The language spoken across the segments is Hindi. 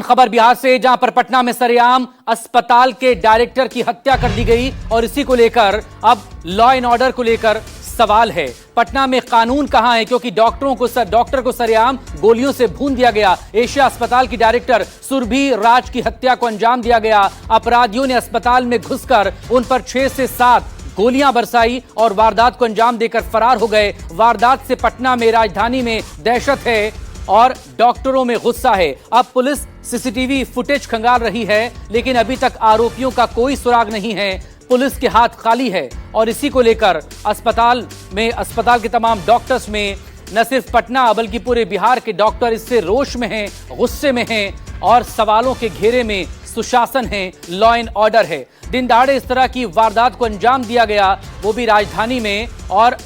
खबर बिहार से, जहां पर पटना में सरेआम अस्पताल के डायरेक्टर की हत्या कर दी गई और इसी को लेकर अब लॉ एंड ऑर्डर को लेकर सवाल है। पटना में कानून कहां है, क्योंकि डॉक्टर को सरेआम गोलियों से भून दिया गया। एशिया अस्पताल की डायरेक्टर सुरभि राज की हत्या को अंजाम दिया गया। अपराधियों ने अस्पताल में घुसकर उन पर 6 से 7 गोलियां बरसाई और वारदात को अंजाम देकर फरार हो गए। वारदात से पटना में, राजधानी में दहशत है और डॉक्टरों में गुस्सा है। अब पुलिस सीसीटीवी फुटेज खंगाल रही है, लेकिन अभी तक आरोपियों का कोई सुराग नहीं है। पुलिस के हाथ खाली है और इसी को लेकर अस्पताल के तमाम डॉक्टर्स में, न सिर्फ पटना बल्कि पूरे बिहार के डॉक्टर इससे रोष में हैं, गुस्से में हैं और सवालों के घेरे में सुशासन है, लॉ एंड ऑर्डर है। दिन दहाड़े इस तरह की वारदात को अंजाम दिया गया, वो भी राजधानी में, और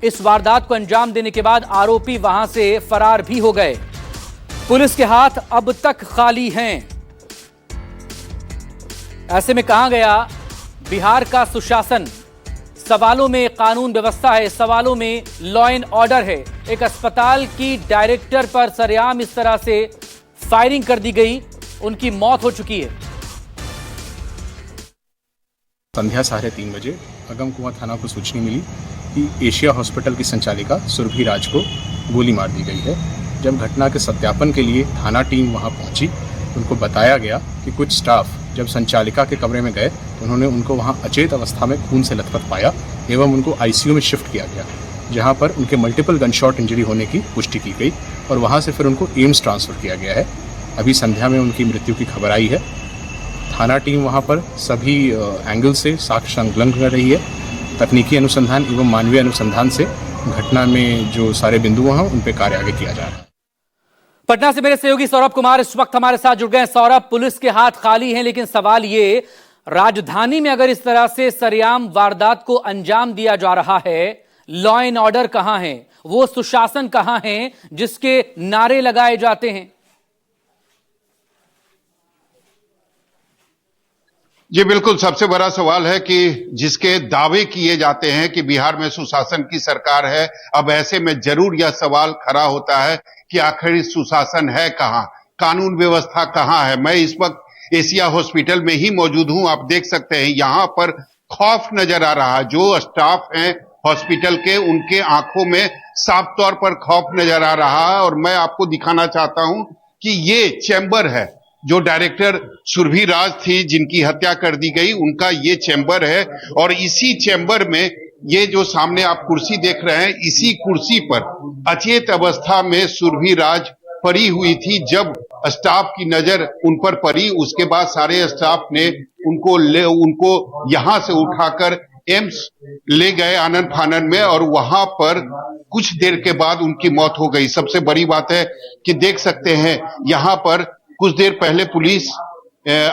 इस वारदात को अंजाम देने के बाद आरोपी वहां से फरार भी हो गए। पुलिस के हाथ अब तक खाली हैं। ऐसे में कहा गया बिहार का सुशासन, सवालों में कानून व्यवस्था है, सवालों में लॉ एंड ऑर्डर है। एक अस्पताल की डायरेक्टर पर सरेआम इस तरह से फायरिंग कर दी गई, उनकी मौत हो चुकी है। संध्या 3:30 बजे अगमकुआं थाना को सूचना मिली कि एशिया हॉस्पिटल की संचालिका सुरभि राज को गोली मार दी गई है। जब घटना के सत्यापन के लिए थाना टीम वहां पहुंची, उनको बताया गया कि कुछ स्टाफ जब संचालिका के कमरे में गए तो उन्होंने उनको वहां अचेत अवस्था में खून से लथपथ पाया एवं उनको आईसीयू में शिफ्ट किया गया, जहां पर उनके मल्टीपल गनशॉट इंजरी होने की पुष्टि की गई और वहां से फिर उनको एम्स ट्रांसफ़र किया गया है। अभी संध्या में उनकी मृत्यु की खबर आई है। थाना टीम वहां पर सभी एंगल से साक्ष्य संकलन कर रही है। तकनीकी अनुसंधान एवं मानवीय अनुसंधान से घटना में जो सारे बिंदु हैं उन पर कार्य आगे किया जा रहा है। पटना से मेरे सहयोगी सौरभ कुमार इस वक्त हमारे साथ जुड़ गए। सौरभ, पुलिस के हाथ खाली हैं, लेकिन सवाल ये, राजधानी में अगर इस तरह से सरेआम वारदात को अंजाम दिया जा रहा है, लॉ एंड ऑर्डर कहां है, वो सुशासन कहां है जिसके नारे लगाए जाते हैं? जी बिल्कुल, सबसे बड़ा सवाल है कि जिसके दावे किए जाते हैं कि बिहार में सुशासन की सरकार है, अब ऐसे में जरूर यह सवाल खड़ा होता है कि आखिर सुशासन है कहां, कानून व्यवस्था कहां है। मैं इस वक्त एशिया हॉस्पिटल में ही मौजूद हूं। आप देख सकते हैं यहां पर खौफ नजर आ रहा है। जो स्टाफ हैं हॉस्पिटल के, उनके आंखों में साफ तौर पर खौफ नजर आ रहा है। और मैं आपको दिखाना चाहता हूं कि ये चैम्बर है, जो डायरेक्टर सुरभि राज थी जिनकी हत्या कर दी गई, उनका ये चैम्बर है। और इसी चैम्बर में ये जो सामने आप कुर्सी देख रहे हैं, इसी कुर्सी पर अचेत अवस्था में सुरभि राज पड़ी हुई थी। जब स्टाफ की नजर उन पर पड़ी, उसके बाद सारे स्टाफ ने उनको यहां से उठाकर एम्स ले गए आनन फानन में, और वहां पर कुछ देर के बाद उनकी मौत हो गई। सबसे बड़ी बात है कि देख सकते हैं यहां पर कुछ देर पहले पुलिस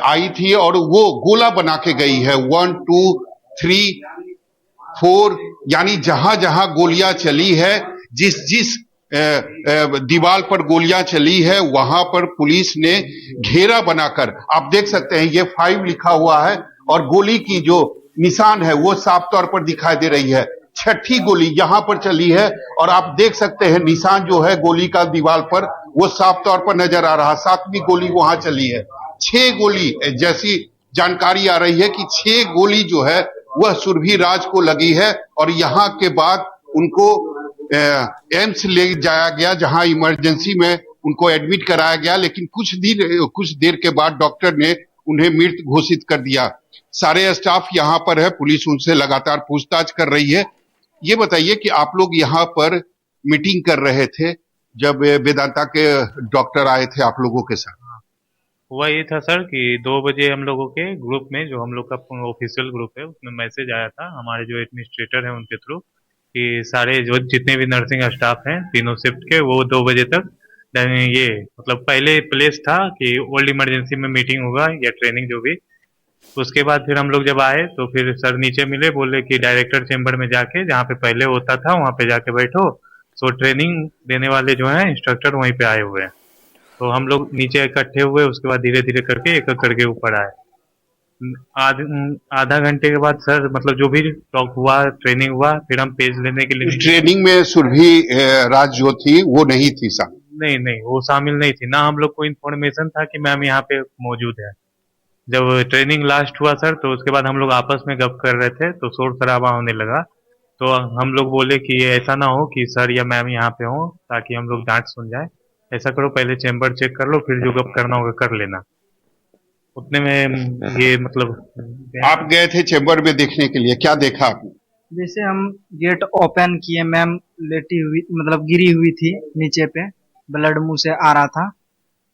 आई थी और वो गोला बना के गई है। 1 2 3 4, यानी जहां जहां गोलियां चली है, जिस दीवार पर गोलियां चली है, वहां पर पुलिस ने घेरा बनाकर, आप देख सकते हैं ये 5 लिखा हुआ है और गोली की जो निशान है वो साफ तौर पर दिखाई दे रही है। 6ठी गोली यहां पर चली है और आप देख सकते हैं निशान जो है गोली का दीवार पर, वो साफ तौर पर नजर आ रहा। 7वीं गोली वहां चली है। 6 गोली जैसी जानकारी आ रही है कि 6 गोली जो है वह सुरभि राज को लगी है। और यहां के बाद उनको एम्स ले जाया गया, जहां इमरजेंसी में उनको एडमिट कराया गया, लेकिन कुछ देर के बाद डॉक्टर ने उन्हें मृत घोषित कर दिया। सारे स्टाफ यहां पर है, पुलिस उनसे लगातार पूछताछ कर रही है। ये बताइए कि आप लोग यहाँ पर मीटिंग कर रहे थे जब वेदांता के डॉक्टर आए थे आप लोगों के साथ? हुआ ये था सर कि 2 बजे हम लोगों के ग्रुप में, जो हम लोग का ऑफिशियल ग्रुप है, उसमें मैसेज आया था हमारे जो एडमिनिस्ट्रेटर हैं उनके थ्रू कि सारे जो जितने भी नर्सिंग स्टाफ हैं तीनों शिफ्ट के, वो 2 बजे तक ये मतलब पहले प्लेस था कि ओल्ड इमरजेंसी में मीटिंग होगा या ट्रेनिंग जो भी। उसके बाद फिर हम लोग जब आए तो फिर सर नीचे मिले, बोले कि डायरेक्टर चेम्बर में जाके, जहाँ पे पहले होता था वहाँ पे जाके बैठो। तो ट्रेनिंग देने वाले जो हैं इंस्ट्रक्टर वहीं पे आए हुए हैं। तो हम लोग नीचे इकट्ठे हुए, उसके बाद धीरे धीरे करके एक करके ऊपर आए। आधा घंटे के बाद सर मतलब जो भी टॉक हुआ, ट्रेनिंग हुआ, फिर हम पेज लेने के लिए। ट्रेनिंग में सुरभि राज जो थी वो नहीं थी साहब? नहीं नहीं, वो शामिल नहीं थी ना। हम लोग को इन्फॉर्मेशन था कि मैम यहाँ पे मौजूद है। जब ट्रेनिंग लास्ट हुआ सर, तो उसके बाद हम लोग आपस में गप कर रहे थे, तो शोर शराबा होने लगा। तो हम लोग बोले कि ये ऐसा ना हो कि सर या मैम यहाँ पे हो, ताकि हम लोग डांट सुन जाए। ऐसा करो, पहले चेम्बर चेक कर लो, फिर जो गप करना होगा कर लेना। उतने में ये मतलब आप गए थे चेंबर में देखने के लिए, क्या देखा आपने? जैसे हम गेट ओपन किए, मैम लेटी हुई मतलब गिरी हुई थी नीचे पे, ब्लड मुंह से आ रहा था।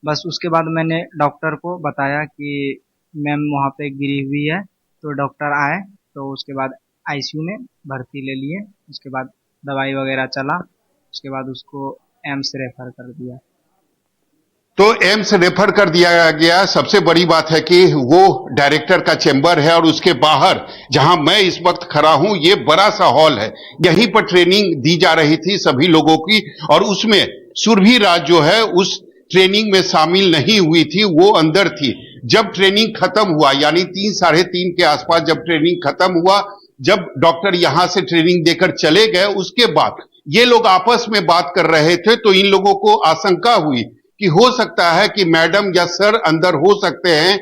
बस उसके बाद मैंने डॉक्टर को बताया कि मैम वहाँ पे गिरी हुई है, तो डॉक्टर आए, तो उसके बाद आईसीयू में भर्ती ले लिए। उसके बाद दवाई वगैरह चला, उसके बाद उसको एम्स रेफर कर दिया। तो एम्स रेफर कर दिया गया। सबसे बड़ी बात है कि वो डायरेक्टर का चेंबर है और उसके बाहर जहां मैं इस वक्त खड़ा हूं, ये बड़ा सा हॉल है। यहीं पर ट्रेनिंग दी जा रही थी सभी लोगों की, और उसमें सुरभि राज जो है उस ट्रेनिंग में शामिल नहीं हुई थी, वो अंदर थी। जब ट्रेनिंग खत्म हुआ, यानी 3 साढ़े 3 के आसपास जब ट्रेनिंग खत्म हुआ, जब डॉक्टर यहां से ट्रेनिंग देकर चले गए, उसके बाद ये लोग आपस में बात कर रहे थे, तो इन लोगों को आशंका हुई कि हो सकता है कि मैडम या सर अंदर हो सकते हैं।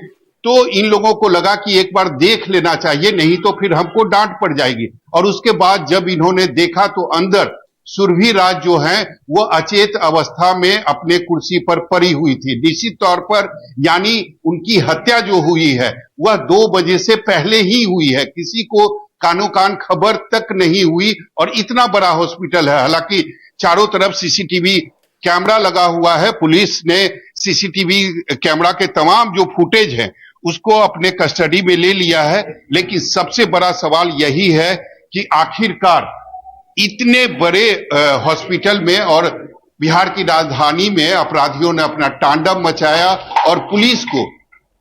तो इन लोगों को लगा कि एक बार देख लेना चाहिए, नहीं तो फिर हमको डांट पड़ जाएगी। और उसके बाद जब इन्होंने देखा तो अंदर सुरभि राज जो है वो अचेत अवस्था में अपने कुर्सी पर पड़ी हुई थी। निश्चित तौर पर यानी उनकी हत्या जो हुई है वह 2 बजे से पहले ही हुई है, किसी को कानो कान खबर तक नहीं हुई। और इतना बड़ा हॉस्पिटल है, हालांकि चारों तरफ सीसीटीवी कैमरा लगा हुआ है। पुलिस ने सीसीटीवी कैमरा के तमाम जो फुटेज है उसको अपने कस्टडी में ले लिया है। लेकिन सबसे बड़ा सवाल यही है कि आखिरकार इतने बड़े हॉस्पिटल में और बिहार की राजधानी में अपराधियों ने अपना तांडव मचाया और पुलिस को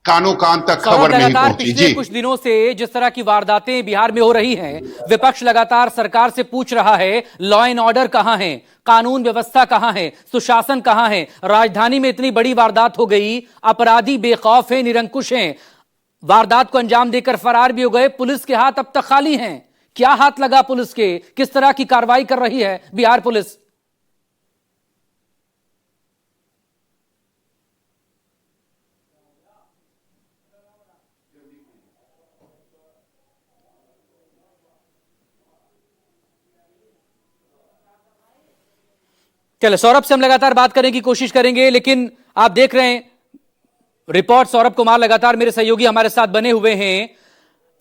कानों कान तक खबर नहीं लगातार पहुंची। पिछले जी, कुछ दिनों से जिस तरह की वारदातें बिहार में हो रही हैं, विपक्ष लगातार सरकार से पूछ रहा है लॉ एंड ऑर्डर कहां है, कानून व्यवस्था कहां है, सुशासन कहां है। राजधानी में इतनी बड़ी वारदात हो गई, अपराधी बेखौफ हैं, निरंकुश हैं, वारदात को अंजाम देकर फरार भी हो गए। पुलिस के हाथ अब तक खाली हैं। क्या हाथ लगा पुलिस के? किस तरह की कार्रवाई कर रही है बिहार पुलिस? चले, सौरभ से हम लगातार बात करने की कोशिश करेंगे, लेकिन आप देख रहे हैं रिपोर्ट, सौरभ कुमार लगातार मेरे सहयोगी हमारे साथ बने हुए हैं।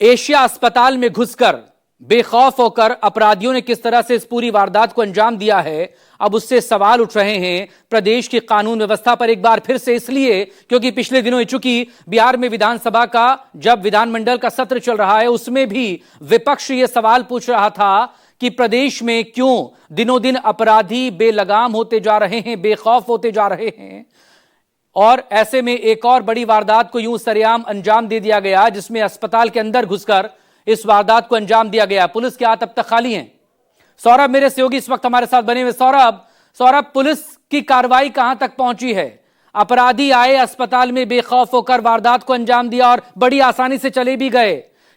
एशिया अस्पताल में घुसकर बेखौफ होकर अपराधियों ने किस तरह से इस पूरी वारदात को अंजाम दिया है, अब उससे सवाल उठ रहे हैं प्रदेश की कानून व्यवस्था पर एक बार फिर से। इसलिए क्योंकि पिछले दिनों चूंकि बिहार में विधानसभा का जब विधानमंडल का सत्र चल रहा है, उसमें भी विपक्ष ये सवाल पूछ रहा था कि प्रदेश में क्यों दिनों दिन अपराधी बेलगाम होते जा रहे हैं, बेखौफ होते जा रहे हैं। और ऐसे में एक और बड़ी वारदात को यूं सरेआम अंजाम दे दिया गया, जिसमें अस्पताल के अंदर घुसकर इस वारदात को अंजाम दिया गया। पुलिस के हाथ अब तक खाली हैं। सौरभ मेरे सहयोगी इस वक्त हमारे साथ बने हुए। सौरभ, पुलिस की कार्रवाई कहां तक पहुंची है? अपराधी आए, अस्पताल में बेखौफ होकर वारदात को अंजाम दिया और बड़ी आसानी से चले भी गए।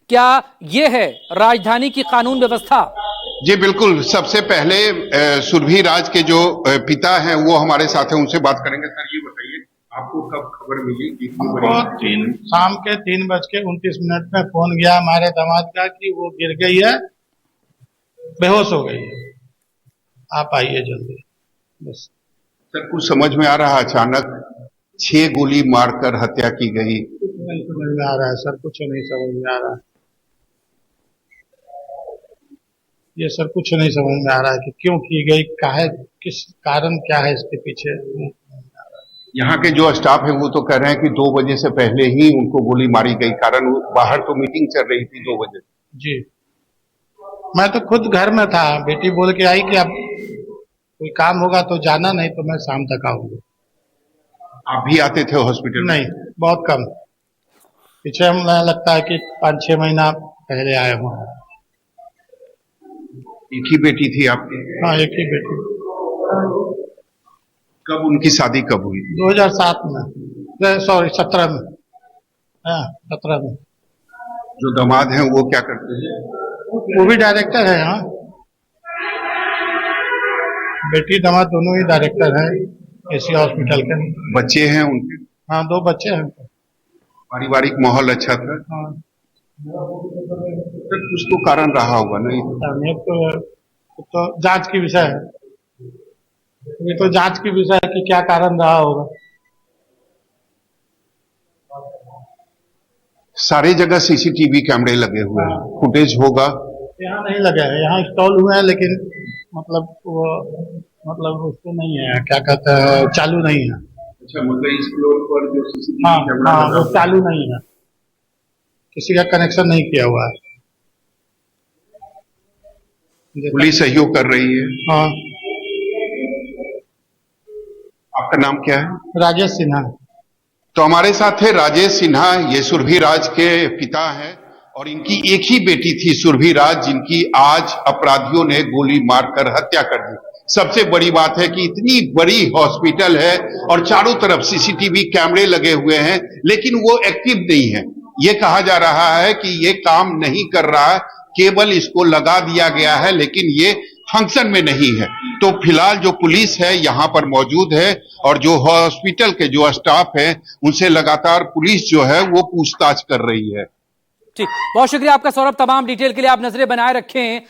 क्या यह है राजधानी की कानून व्यवस्था? जी बिल्कुल। सबसे पहले सुरभि राज के जो पिता हैं वो हमारे साथ हैं, उनसे बात करेंगे। सर ये बताइए, आपको कब खबर मिली? शाम के 3:29 में फोन गया हमारे दामाद का कि वो गिर गई है, बेहोश हो गई है, आप आइए जल्दी। बस सर कुछ समझ में आ रहा, अचानक 6 गोली मारकर हत्या की गई? नहीं समझ में आ रहा है सर, कुछ नहीं समझ में आ रहा है। ये सर कुछ नहीं समझ में आ रहा है कि क्यों की गई, काहे, किस कारण क्या है इसके पीछे। यहाँ के जो स्टाफ है वो तो कह रहे हैं कि 2 बजे से पहले ही उनको गोली मारी गई, कारण बाहर तो मीटिंग चल रही थी 2 बजे। जी, मैं तो खुद घर में था, बेटी बोल के आई कि अब कोई काम होगा तो जाना, नहीं तो मैं शाम तक आऊंगी। आप भी आते थे हॉस्पिटल? नहीं, बहुत कम। पीछे हम लगता है कि 5-6 महीना पहले आए हुए हैं। एक ही बेटी थी आपकी? हाँ, एक ही बेटी। कब उनकी शादी कब हुई? 2007 में, सॉरी 17 में। हाँ, 17 में। जो दामाद हैं वो क्या करते हैं? वो भी डायरेक्टर है। हाँ, बेटी दामाद दोनों ही डायरेक्टर हैं। एशिया हॉस्पिटल के। बच्चे हैं उनके? हाँ, 2 बच्चे हैं। पारिवारिक माहौल अच्छा था? हाँ, कुछ तो कारण रहा होगा नहीं? तो जांच की विषय है, ये तो जांच की विषय है कि क्या कारण रहा होगा। सारी जगह सीसीटीवी कैमरे लगे हुए हैं, फुटेज होगा? यहाँ नहीं लगे हैं, यहाँ इंस्टॉल हुए हैं लेकिन मतलब उसको नहीं है, क्या कहते हैं, चालू नहीं है। अच्छा, मतलब इस फ्लोर पर जो सीसीटीवी हाँ कैमरा हाँ, लगा वो चालू नहीं है, किसी का कनेक्शन नहीं किया हुआ है। पुलिस सहयोग कर रही है? हाँ। आपका नाम क्या है? राजेश सिन्हा। तो हमारे साथ है राजेश सिन्हा, ये सुरभि राज के पिता हैं और इनकी एक ही बेटी थी सुरभि राज, जिनकी आज अपराधियों ने गोली मारकर हत्या कर दी। सबसे बड़ी बात है कि इतनी बड़ी हॉस्पिटल है और चारों तरफ सीसीटीवी कैमरे लगे हुए हैं, लेकिन वो एक्टिव नहीं है। ये कहा जा रहा है कि ये काम नहीं कर रहा है, केवल इसको लगा दिया गया है, लेकिन ये फंक्शन में नहीं है। तो फिलहाल जो पुलिस है यहाँ पर मौजूद है और जो हॉस्पिटल के जो स्टाफ है उनसे लगातार पुलिस जो है वो पूछताछ कर रही है। ठीक, बहुत शुक्रिया आपका सौरभ। तमाम डिटेल के लिए आप नजरें बनाए रखें।